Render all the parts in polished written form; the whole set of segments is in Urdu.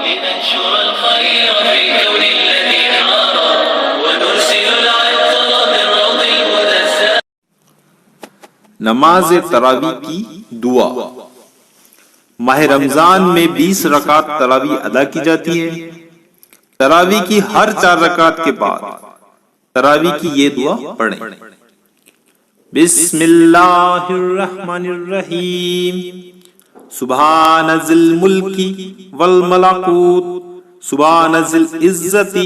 لننشر الخير في الكون الذي حار ونرسل العطر بالروض المدسر. نماز تراویح کی دعا. ماہ رمضان میں 20 رکعت تراویح ادا کی جاتی ہے. تراویح کی ہر 4 رکعت کے بعد تراویح کی یہ دعا پڑھیں. بسم اللہ الرحمن الرحیم. سبحان ذی الملک والملکوت سبحان ذی العزت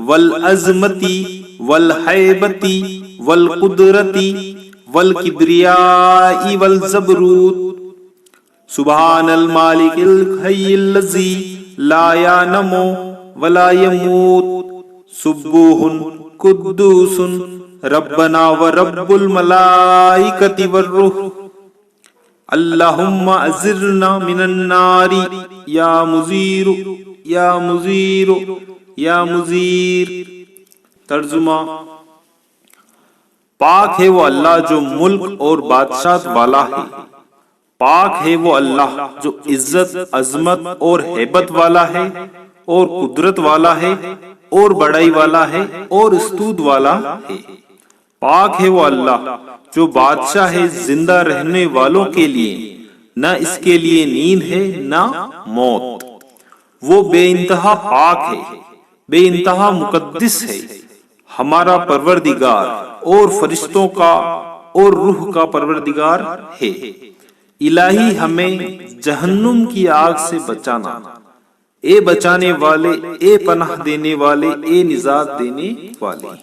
والعظمت والہیبت والقدرت والکبریاء والجبروت سبحان المالک الحی الذی لا ینام ولا یموت سبوح قدوس ربنا ورب الملائکۃ والروح اللہم اجرنا من النار یا مجیر یا مجیر یا مجیر. ترجمہ: پاک ہے وہ اللہ جو ملک اور بادشاہت والا ہے. پاک ہے وہ اللہ جو عزت، عظمت اور ہیبت والا ہے اور قدرت والا ہے اور بڑائی والا ہے اور استود والا ہے. پاک ہے وہ اللہ جو بادشاہ ہے زندہ رہنے والوں کے لیے، نہ اس کے لیے نیند ہے نہ موت. وہ بے انتہا پاک ہے، بے انتہا مقدس ہے. ہمارا پروردگار اور فرشتوں کا اور روح کا پروردگار ہے. الہی ہمیں جہنم کی آگ سے بچانا. اے بچانے والے، اے پناہ دینے والے، اے نجات دینے والے.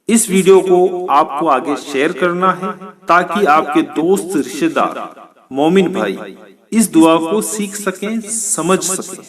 اس ویڈیو کو آپ کو آگے شیئر کرنا ہے تاکہ آپ کے دوست، رشتہ دار، مومن بھائی اس دعا کو سیکھ سکیں، سمجھ سکیں.